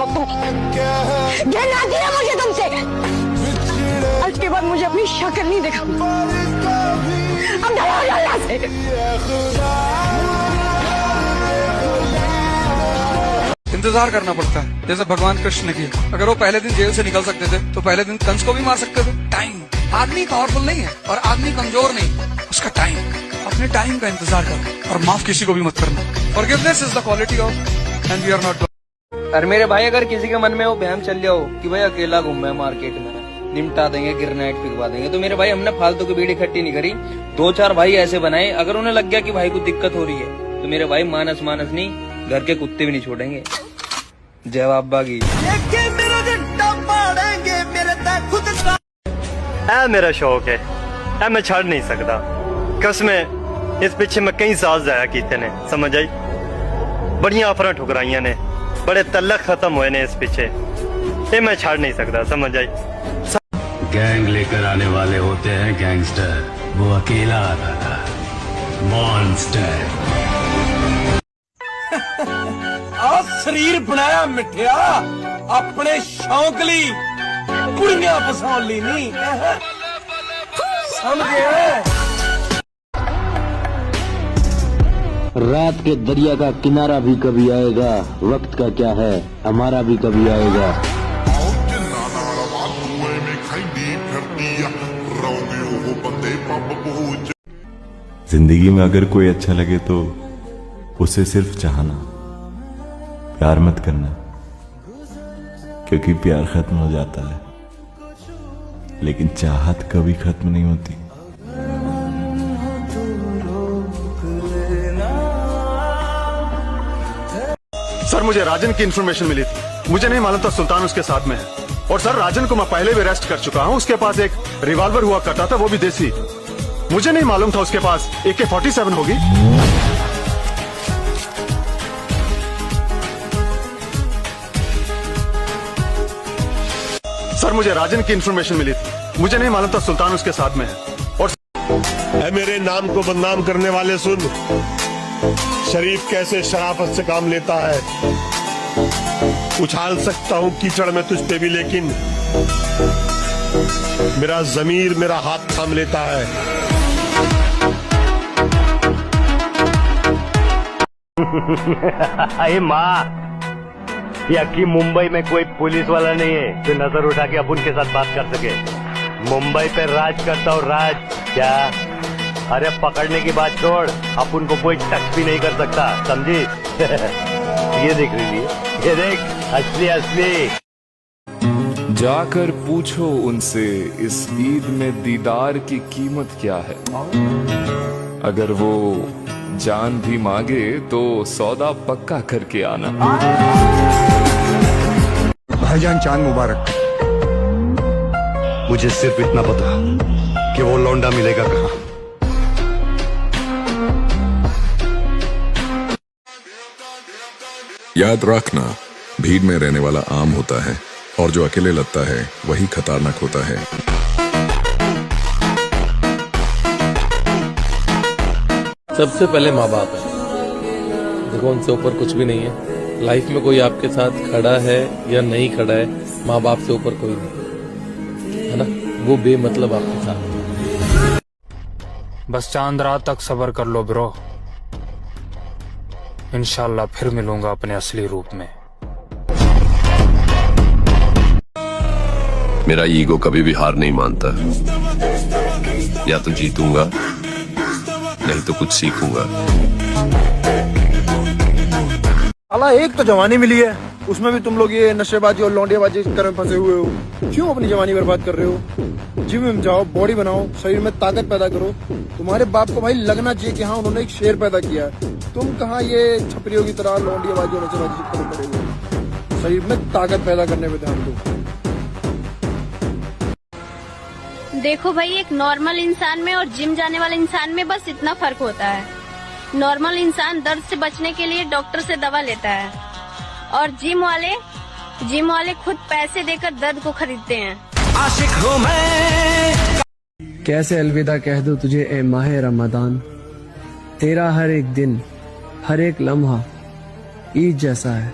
हो तुम? घिन आती है मुझे तुमसे। आज के बाद मुझे अपनी शक्ल नहीं दिखाओ। अब डरो अल्लाह से। इंतजार करना पड़ता है, जैसे भगवान कृष्ण ने किया। अगर वो पहले दिन जेल से निकल सकते थे तो पहले दिन कंस को भी मार सकते थे। टाइम, आदमी पावरफुल नहीं है और आदमी कमजोर नहीं, उसका टाइम। अपने टाइम का इंतजार करो और माफ किसी को भी मत करना। Forgiveness is the quality of and we are not. और मेरे भाई अगर किसी के मन में वो बहम चल जाओ कि भाई अकेला घूम है मार्केट में, निमटा देंगे, गिरनाइट पिघवा देंगे, तो मेरे भाई हमने फालतू की भीड़ इकट्ठी नहीं करी। 2-4 भाई ऐसे बनाए, अगर उन्हें लग गया कि भाई को दिक्कत हो रही है तो मेरे भाई मानस नहीं, घर के कुत्ते भी नहीं छोड़ेंगे। जवाब बागी मेरा शौक है, मैं छाड़ नहीं सकता। कसमें इस पीछे मैं कई साल जाया कीते ने, समझ आई। बड़िया ऑफर ठुकराइया ने, बड़े तल्लक खत्म हुए ने इस पीछे, ये मैं छाड़ नहीं सकता, समझ आई। गैंग लेकर आने वाले होते हैं गैंगस्टर, वो अकेला आता था मॉन्स्टर। शरीर बनाया मिठिया अपने शौक ली, कुड़ियां फसाउन ली नहीं, समझे? रात के दरिया का किनारा भी कभी आएगा, वक्त का क्या है हमारा भी कभी आएगा। जिंदगी में अगर कोई अच्छा लगे तो उसे सिर्फ चाहना, प्यार मत करना, क्योंकि प्यार खत्म हो जाता है लेकिन चाहत कभी खत्म नहीं होती। सर मुझे राजन की इन्फॉर्मेशन मिली थी, मुझे नहीं मालूम था सुल्तान उसके साथ में है। और सर राजन को मैं पहले भी अरेस्ट कर चुका हूँ, उसके पास एक रिवॉल्वर हुआ करता था, वो भी देसी। मुझे नहीं मालूम था उसके पास AK-47 होगी। सर मुझे राजन की इन्फॉर्मेशन मिली थी, मुझे नहीं मालूम था सुल्तान उसके साथ में है। और मेरे नाम को बदनाम करने वाले सुन, शरीफ कैसे शराफत से काम लेता है। उछाल सकता हूँ कीचड़ में तुझ पे भी, लेकिन मेरा जमीर मेरा हाथ थाम लेता है। अरे माँ, यकी मुंबई में कोई पुलिस वाला नहीं है जो नजर उठा के अपन के साथ बात कर सके। मुंबई पे राज करता हूँ, राज। क्या? अरे पकड़ने की बात छोड़, अपन को कोई टच भी नहीं कर सकता, समझी? ये देख रही है, ये देख, असली असली। जाकर पूछो उनसे इस ईद में दीदार की कीमत क्या है। अगर वो जान भी मांगे तो सौदा पक्का करके आना। भाईजान चांद मुबारक। मुझे सिर्फ इतना पता कि वो लौंडा मिलेगा कहाँ। याद रखना, भीड़ में रहने वाला आम होता है और जो अकेले लगता है वही खतरनाक होता है। सबसे पहले माँ बाप है, देखो उनसे ऊपर कुछ भी नहीं है। लाइफ में कोई आपके साथ खड़ा है या नहीं खड़ा है, माँ बाप से ऊपर कोई नहीं है ना, वो बेमतलब आपके साथ। बस चांद रात तक सब्र कर लो ब्रो, इंशाल्लाह फिर मिलूंगा अपने असली रूप में। मेरा ईगो कभी भी हार नहीं मानता, या तो जीतूंगा नहीं तो कुछ सीखूंगा। अल्लाह एक तो जवानी मिली है, उसमें भी तुम लोग ये नशेबाजी और लौंडियाबाजी कर फंसे हुए हो। क्यों अपनी जवानी बर्बाद कर रहे हो? जिम में जाओ, बॉडी बनाओ, शरीर में ताकत पैदा करो। तुम्हारे बाप को भाई लगना चाहिए कि हाँ उन्होंने एक शेर पैदा किया है। तुम कहाँ ये छपरियों की तरह लौंडियाबाजी और नशेबाजी करे हो? शरीर में ताकत पैदा करने में ध्यान दो। देखो भाई, एक नॉर्मल इंसान में और जिम जाने वाले इंसान में बस इतना फर्क होता है। नॉर्मल इंसान दर्द से बचने के लिए डॉक्टर से दवा लेता है और जिम वाले खुद पैसे देकर दर्द को खरीदते हैं। आशिक हूँ मैं। कैसे अलविदा कह दूं तुझे ए माहे रमजान, तेरा हर एक दिन हर एक लम्हा ईद जैसा है।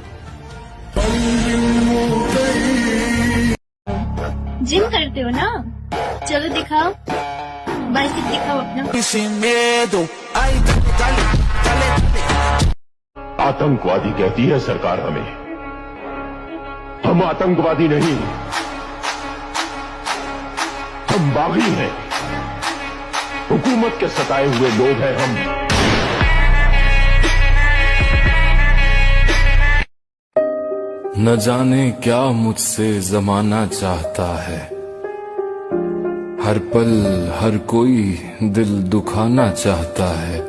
ना, चलो दिखाओ, बाइसेप दिखाओ अपना। आतंकवादी कहती है सरकार हमें, हम आतंकवादी नहीं, हम बागी हैं, हुकूमत के सताए हुए लोग हैं हम। न जाने क्या मुझसे जमाना चाहता है, हर पल हर कोई दिल दुखाना चाहता है।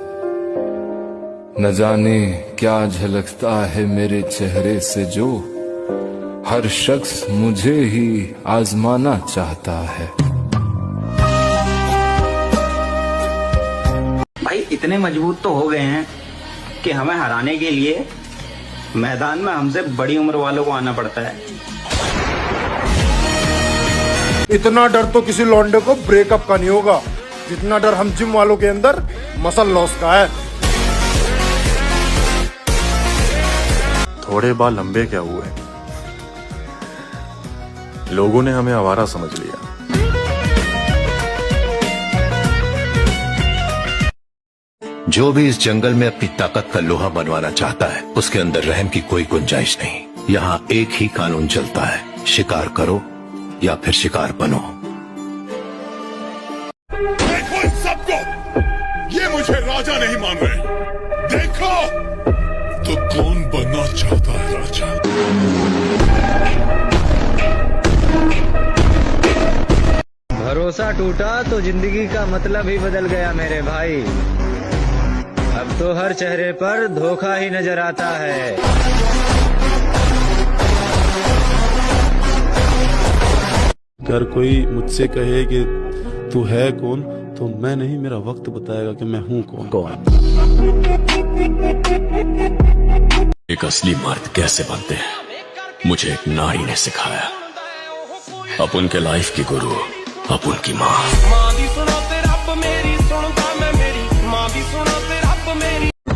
न जाने क्या झलकता है मेरे चेहरे से जो हर शख्स मुझे ही आजमाना चाहता है। भाई इतने मजबूत तो हो गए हैं कि हमें हराने के लिए मैदान में हमसे बड़ी उम्र वालों को आना पड़ता है। इतना डर तो किसी लौंडे को ब्रेकअप का नहीं होगा जितना डर हम जिम वालों के अंदर मसल लॉस का है। थोड़े बाल लंबे क्या हुए, लोगों ने हमें आवारा समझ लिया। जो भी इस जंगल में अपनी ताकत का लोहा बनवाना चाहता है, उसके अंदर रहम की कोई गुंजाइश नहीं। यहाँ एक ही कानून चलता है, शिकार करो या फिर शिकार बनो। देखो इन सबको, ये मुझे राजा नहीं मान रहे। देखो तो कौन बनना चाहता है राजा। भरोसा टूटा तो जिंदगी का मतलब ही बदल गया मेरे भाई। अब तो हर चेहरे पर धोखा ही नजर आता है। अगर कोई मुझसे कहे कि तू है कौन, तो मैं नहीं, मेरा वक्त बताएगा कि मैं हूँ कौन। एक असली मर्द कैसे बनते हैं, मुझे एक नारी ने सिखाया। अपुन के लाइफ की गुरु अपुन की माँ।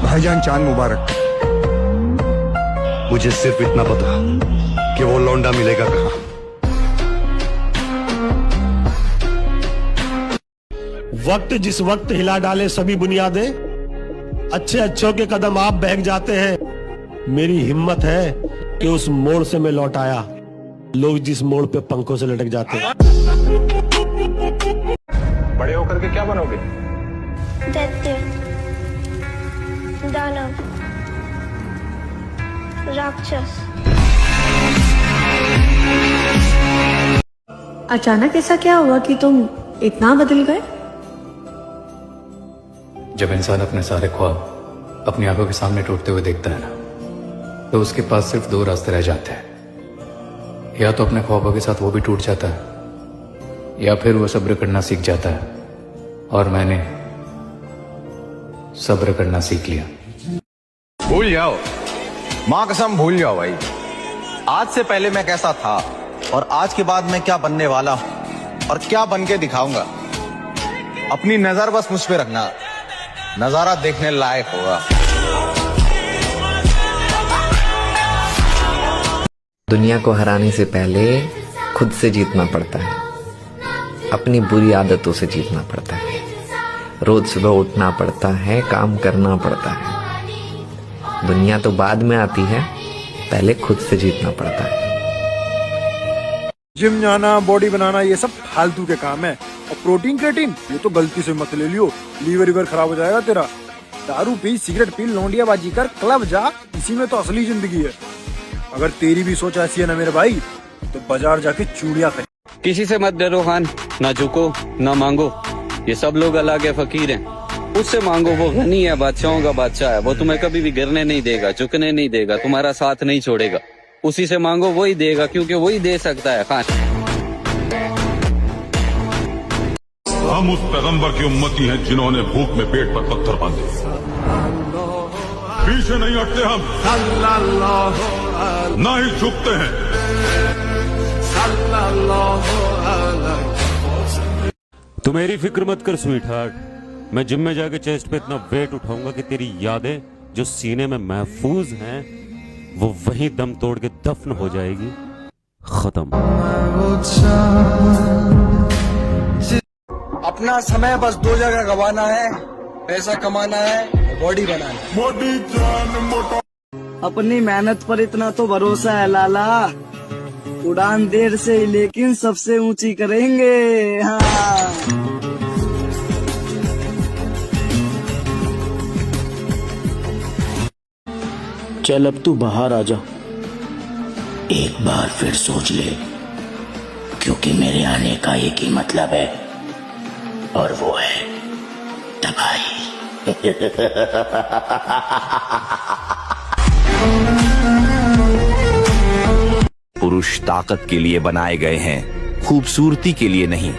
भाईजान चांद मुबारक। मुझे सिर्फ इतना पता कि वो लौंडा मिलेगा कहाँ। वक्त जिस वक्त हिला डाले सभी बुनियादें, अच्छे अच्छों के कदम आप बहक जाते हैं। मेरी हिम्मत है कि उस मोड़ से मैं लौट आया, लोग जिस मोड़ पे पंखों से लटक जाते हैं। बड़े होकर के क्या बनोगे? दैत्य, दानव, राक्षस। अचानक ऐसा क्या हुआ कि तुम इतना बदल गए? जब इंसान अपने सारे ख्वाब अपनी आंखों के सामने टूटते हुए देखता है ना, तो उसके पास सिर्फ दो रास्ते रह जाते हैं। या तो अपने ख्वाबों के साथ वो भी टूट जाता है, या फिर वो सब्र करना सीख जाता है। और मैंने सब्र करना सीख लिया। भूल जाओ, माँ कसम भूल जाओ भाई। आज से पहले मैं कैसा था और आज के बाद मैं क्या बनने वाला हूं और क्या बन के दिखाऊंगा। अपनी नजर बस मुझ पे रखना, नजारा देखने लायक होगा। दुनिया को हराने से पहले खुद से जीतना पड़ता है, अपनी बुरी आदतों से जीतना पड़ता है। रोज सुबह उठना पड़ता है, काम करना पड़ता है। दुनिया तो बाद में आती है, पहले खुद से जीतना पड़ता है। जिम जाना, बॉडी बनाना, ये सब फालतू के काम है। और प्रोटीन क्रेटीन ये तो गलती से मत ले लियो, लीवर खराब हो जाएगा तेरा। दारू पी, सिगरेट पी, लौंडियाबाजी कर, क्लब जा, इसी में तो असली जिंदगी है। अगर तेरी भी सोच ऐसी है ना मेरे भाई, तो बाजार जाके चूड़ियां खरीद। किसी से मत डरो खान, ना झुको ना मांगो। ये सब लोग अलग है, फकीर हैं। उससे मांगो, वो गनी है, बादशाहों का बादशाह है। वो तुम्हें कभी भी गिरने नहीं देगा, झुकने नहीं देगा, तुम्हारा साथ नहीं छोड़ेगा। उसी से मांगो, वही देगा, क्योंकि वही दे सकता है खान। हम उस पैगंबर की उम्मती हैं जिन्होंने भूख में पेट पर पत्थर बांधे। पीछे नहीं हटते हम, ना ही झुकते हैं। तू मेरी फिक्र मत कर स्वीट हार्ट। मैं जिम में जाके चेस्ट पे इतना वेट उठाऊंगा कि तेरी यादें जो सीने में महफूज हैं, वो वहीं दम तोड़ के दफन हो जाएगी, खत्म। अपना समय बस 2 जगह गवाना है, पैसा कमाना है, बॉडी बनाना है। अपनी मेहनत पर इतना तो भरोसा है लाला, उड़ान देर से ही लेकिन सबसे ऊंची करेंगे। हाँ। चल अब तू बाहर आ जा। एक बार फिर सोच ले, क्योंकि मेरे आने का एक ही मतलब है, और वो है तबाही। पुरुष ताकत के लिए बनाए गए हैं, खूबसूरती के लिए नहीं।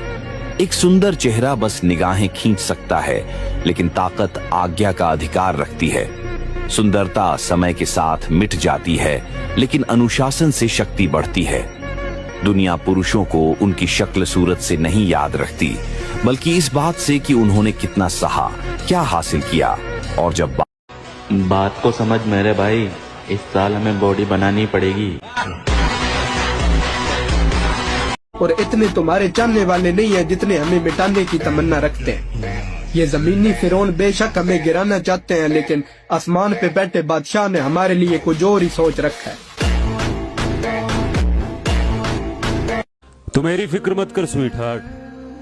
एक सुंदर चेहरा बस निगाहें खींच सकता है, लेकिन ताकत आज्ञा का अधिकार रखती है। सुंदरता समय के साथ मिट जाती है, लेकिन अनुशासन से शक्ति बढ़ती है। दुनिया पुरुषों को उनकी शक्ल सूरत से नहीं याद रखती, बल्कि इस बात से कि उन्होंने कितना सहा, क्या हासिल किया। और जब बात को समझ मेरे भाई, इस साल हमें बॉडी बनानी पड़ेगी। और इतने तुम्हारे जानने वाले नहीं हैं जितने हमें मिटाने की तमन्ना रखते हैं। ये जमीनी फिरौन बेशक हमें गिराना चाहते हैं, लेकिन आसमान पे बैठे बादशाह ने हमारे लिए कुछ और ही सोच रखा है। तू मेरी फिक्र मत कर स्वीट हार्ट,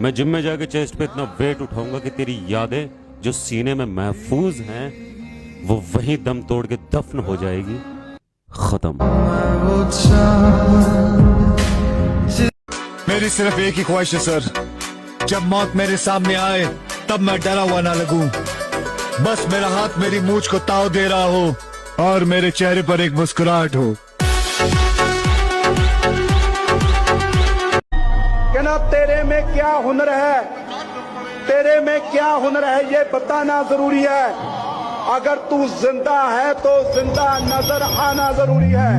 मैं जिम में जाके चेस्ट पे इतना वेट उठाऊंगा कि तेरी यादें जो सीने में महफूज हैं वो वहीं दम तोड़ के दफन हो जाएगी। खत्म। मेरी सिर्फ एक ही ख्वाहिश है सर, जब मौत मेरे सामने आए तब मैं डरा हुआ ना लगूं। बस मेरा हाथ मेरी मूंछ को ताव दे रहा हो और मेरे चेहरे पर एक मुस्कुराहट हो। जनाब, तेरे में क्या हुनर है, तेरे में क्या हुनर है ये बताना जरूरी है। अगर तू जिंदा है तो जिंदा नजर आना जरूरी है।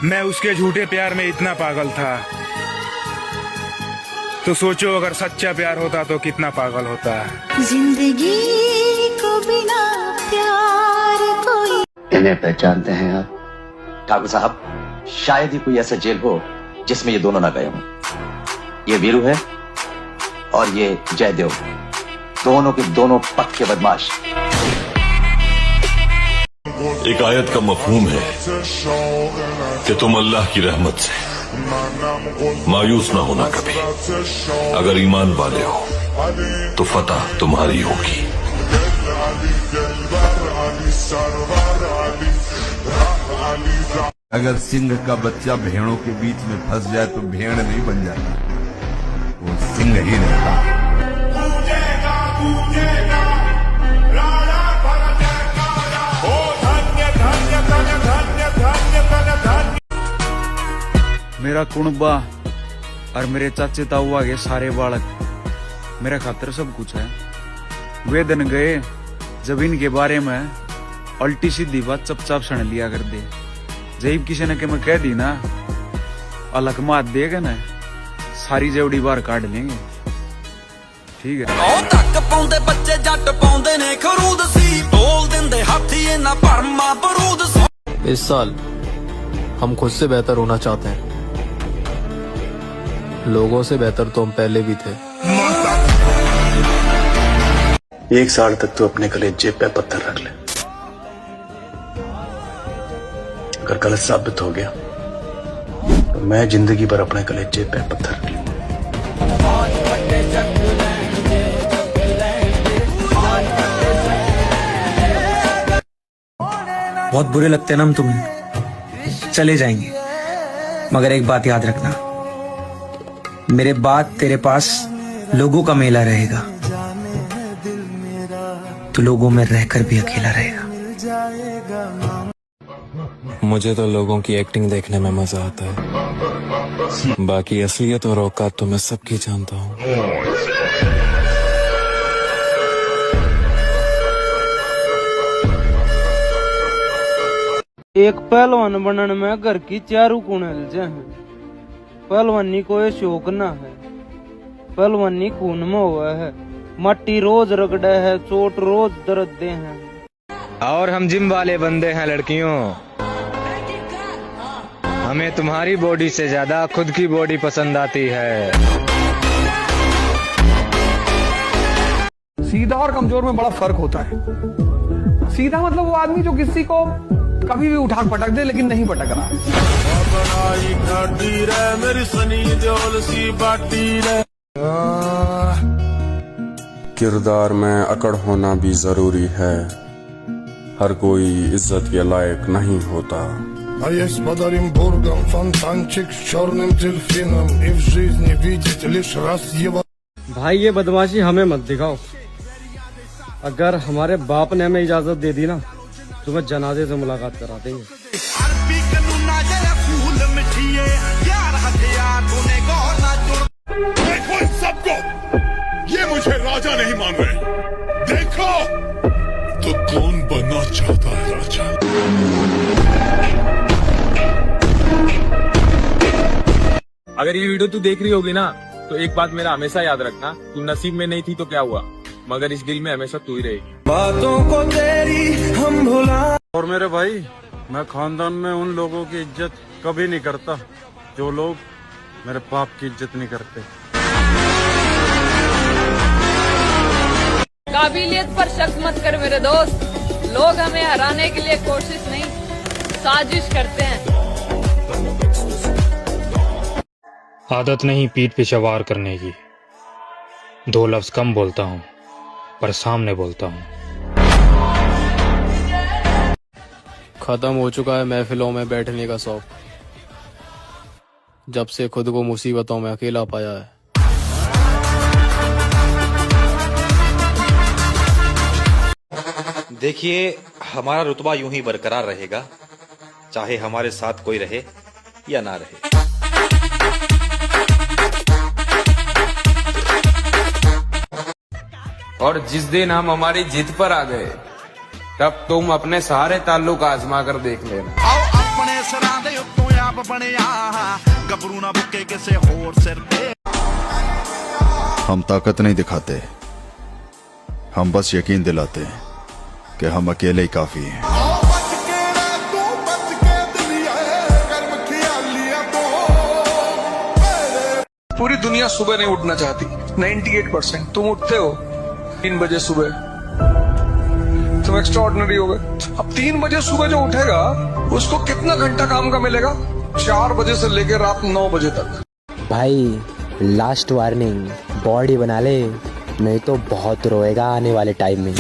मैं उसके झूठे प्यार में इतना पागल था, तो सोचो अगर सच्चा प्यार होता तो कितना पागल होता। जिंदगी को बिना प्यार कोई। इन्हें पहचानते हैं आप? ठाकुर साहब, शायद ही कोई ऐसा जेल हो जिसमें ये दोनों ना गए हों। ये वीरू है और ये जयदेव, दोनों के दोनों पक्के बदमाश। एक आयत का मफहूम है कि तुम अल्लाह की रहमत से मायूस ना होना कभी। अगर ईमान वाले हो तो फतह तुम्हारी होगी। अगर सिंह का बच्चा भेड़ों के बीच में फंस जाए तो भेड़ नहीं बन जाता, वो सिंह ही रहता। मेरा कुणबा और मेरे चाचे ताऊ के सारे बालक मेरे खातर सब कुछ है। वे दिन गए जब इनके बारे में उल्टी सीधी बात चपचाप सुन लिया कर दे। जब किसी ने मैं कह दी ना अलग मात देगा ना, सारी जेवड़ी बार काट लेंगे। ठीक है। इस साल हम खुद से बेहतर होना चाहते हैं। लोगों से बेहतर तो हम पहले भी थे। 1 साल तक तो अपने कलेजे पे पत्थर रख ले। अगर गलत साबित हो गया तो मैं जिंदगी भर अपने कलेजे पे पत्थर रख लूंगा। बहुत बुरे लगते हैं ना हम तुम्हें, चले जाएंगे, मगर एक बात याद रखना, मेरे बाद तेरे पास लोगों का मेला रहेगा, तो लोगों में रहकर भी अकेला रहेगा। मुझे तो लोगों की एक्टिंग देखने में मजा आता है, बाकी असलियत और औकात तो मैं सबकी जानता हूँ। एक पहलवान बनने में घर की चारों कोने लजे हैं। पहलवानी को ये शौक ना है, पहलवानी खून में हुआ है। मट्टी रोज रगड़े है, चोट रोज दर्द दे हैं। और हम जिम वाले बंदे हैं लड़कियों, हमें तुम्हारी बॉडी से ज्यादा खुद की बॉडी पसंद आती है। सीधा और कमजोर में बड़ा फर्क होता है। सीधा मतलब वो आदमी जो किसी को कभी भी उठा पटक दे लेकिन नहीं पटक रहा। किरदार में अकड़ होना भी जरूरी है, हर कोई इज्जत के लायक नहीं होता। А есть подарим бургам фонтанчик с черным дельфином и в жизни видеть лишь раз его. भाई ये बदमाशी हमें मत दिखाओ। अगर हमारे बाप ने हमें इजाजत दे दी ना तो मैं जनाजे से मुलाकात करा देंगे। देखो इन सबको, ये मुझे राजा नहीं मान रहे। देखो तो कौन बनना चाहता है राजा। अगर ये वीडियो तू देख रही होगी ना तो एक बात मेरा हमेशा याद रखना, तू नसीब में नहीं थी तो क्या हुआ, मगर इस दिल में हमेशा तू ही रहेगी। बातों को तेरी हम भुला। और मेरे भाई, मैं खानदान में उन लोगों की इज्जत कभी नहीं करता जो लोग मेरे बाप की इज्जत नहीं करते। काबिलियत पर शक मत कर मेरे दोस्त, लोग हमें हराने के लिए कोशिश नहीं साजिश करते हैं। आदत नहीं पीठ पे सवार करने की, 2 लफ्ज कम बोलता हूँ पर सामने बोलता हूँ। खत्म हो चुका है महफिलों में बैठने का शौक, जब से खुद को मुसीबतों में अकेला पाया है। देखिए, हमारा रुतबा यूं ही बरकरार रहेगा, चाहे हमारे साथ कोई रहे या ना रहे। और जिस दिन हम हमारी जिद पर आ गए तब तुम अपने सारे ताल्लुक आजमा कर देख लेना। अपने सरां दे उत्तों आप बने गबरू ना बुके किसे होर सिर पे। हम ताकत नहीं दिखाते, हम बस यकीन दिलाते हैं कि हम अकेले ही काफी हैं। पूरी दुनिया सुबह नहीं उठना चाहती, 98% तुम उठते हो 3 बजे सुबह, तुम एक्स्ट्राऑर्डिनरी हो गए। अब 3 बजे सुबह जो उठेगा उसको कितना घंटा काम का मिलेगा? 4 बजे से लेकर रात 9 बजे तक। भाई लास्ट वार्निंग, बॉडी बना ले नहीं तो बहुत रोएगा आने वाले टाइम में।